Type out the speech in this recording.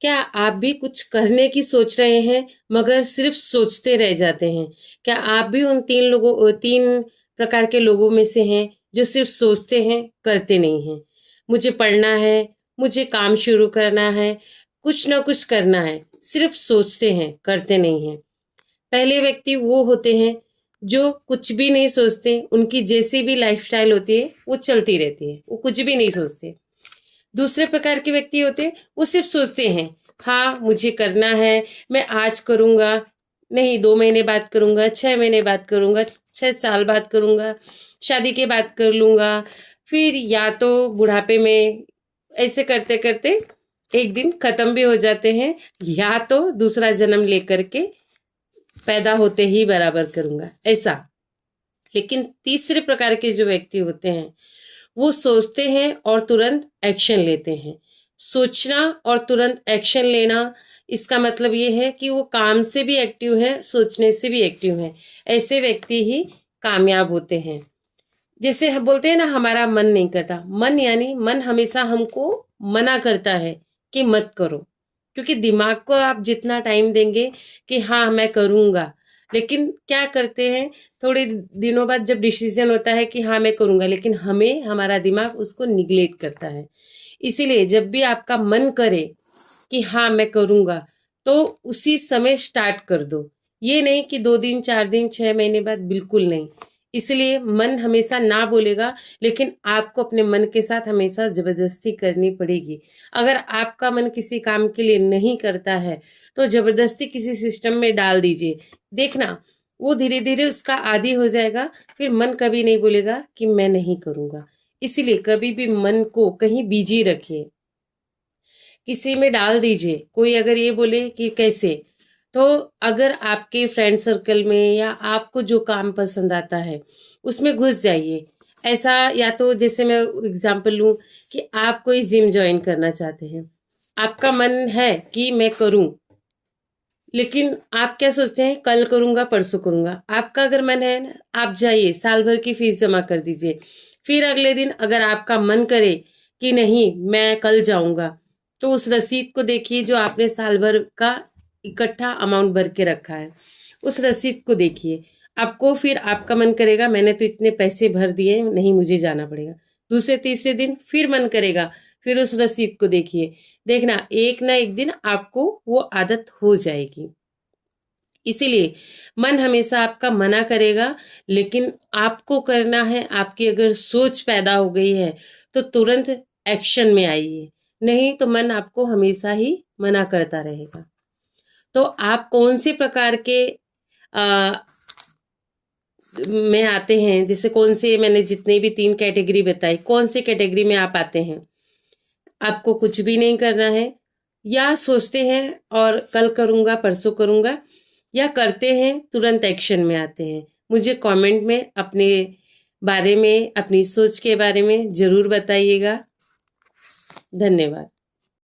क्या आप भी कुछ करने की सोच रहे हैं मगर सिर्फ सोचते रह जाते हैं? क्या आप भी उन 3 प्रकार के लोगों में से हैं जो सिर्फ सोचते हैं, करते नहीं हैं? मुझे पढ़ना है, मुझे काम शुरू करना है, कुछ ना कुछ करना है, सिर्फ सोचते हैं, करते नहीं हैं। पहले व्यक्ति वो होते हैं जो कुछ भी नहीं सोचते, उनकी जैसी भी लाइफस्टाइल होती है वो चलती रहती है, वो कुछ भी नहीं सोचते। दूसरे प्रकार के व्यक्ति होते हैं वो सिर्फ सोचते हैं, हाँ मुझे करना है, मैं आज करूँगा, नहीं 2 महीने बाद करूँगा, 6 महीने बाद करूँगा, 6 साल बाद करूँगा, शादी के बाद कर लूँगा, फिर या तो बुढ़ापे में, ऐसे करते करते एक दिन ख़त्म भी हो जाते हैं, या तो दूसरा जन्म लेकर के पैदा होते ही बराबर करूँगा, ऐसा। लेकिन तीसरे प्रकार के जो व्यक्ति होते हैं वो सोचते हैं और तुरंत एक्शन लेते हैं। सोचना और तुरंत एक्शन लेना, इसका मतलब ये है कि वो काम से भी एक्टिव हैं, सोचने से भी एक्टिव हैं। ऐसे व्यक्ति ही कामयाब होते हैं। जैसे हम बोलते हैं ना, हमारा मन नहीं करता, मन यानी मन हमेशा हमको मना करता है कि मत करो, क्योंकि दिमाग को आप जितना टाइम देंगे कि हाँ मैं करूँगा, लेकिन क्या करते हैं, थोड़े दिनों बाद जब डिसीजन होता है कि हाँ मैं करूँगा, लेकिन हमारा दिमाग उसको निगलेक्ट करता है। इसीलिए जब भी आपका मन करे कि हाँ मैं करूँगा, तो उसी समय स्टार्ट कर दो। ये नहीं कि 2 दिन 4 दिन 6 महीने बाद, बिल्कुल नहीं। इसलिए मन हमेशा ना बोलेगा, लेकिन आपको अपने मन के साथ हमेशा ज़बरदस्ती करनी पड़ेगी। अगर आपका मन किसी काम के लिए नहीं करता है तो ज़बरदस्ती किसी सिस्टम में डाल दीजिए, देखना वो धीरे धीरे उसका आदी हो जाएगा, फिर मन कभी नहीं बोलेगा कि मैं नहीं करूँगा। इसीलिए कभी भी मन को कहीं बिजी रखिए, किसी में डाल दीजिए। कोई अगर ये बोले कि कैसे, तो अगर आपके फ्रेंड सर्कल में या आपको जो काम पसंद आता है उसमें घुस जाइए। ऐसा, या तो जैसे मैं एग्जांपल लूँ कि आप कोई जिम ज्वाइन करना चाहते हैं, आपका मन है कि मैं करूँ, लेकिन आप क्या सोचते हैं, कल करूँगा परसों करूँगा। आपका अगर मन है ना, आप जाइए, साल भर की फीस जमा कर दीजिए। फिर अगले दिन अगर आपका मन करे कि नहीं मैं कल जाऊँगा, तो उस रसीद को देखिए जो आपने साल भर का इकट्ठा अमाउंट भर के रखा है, उस रसीद को देखिए। आपको फिर आपका मन करेगा मैंने तो इतने पैसे भर दिए, नहीं मुझे जाना पड़ेगा। दूसरे तीसरे दिन फिर मन करेगा, फिर उस रसीद को देखिए। देखना एक ना एक दिन आपको वो आदत हो जाएगी। इसीलिए मन हमेशा आपका मना करेगा, लेकिन आपको करना है। आपकी अगर सोच पैदा हो गई है तो तुरंत एक्शन में आइए, नहीं तो मन आपको हमेशा ही मना करता रहेगा। तो आप कौन से प्रकार के आ, में आते हैं, जैसे कौन से, मैंने जितने भी 3 कैटेगरी बताई, कौन से कैटेगरी में आप आते हैं? आपको कुछ भी नहीं करना है, या सोचते हैं और कल करूँगा परसों करूँगा, या करते हैं तुरंत एक्शन में आते हैं? मुझे कमेंट में अपने बारे में, अपनी सोच के बारे में ज़रूर बताइएगा। धन्यवाद।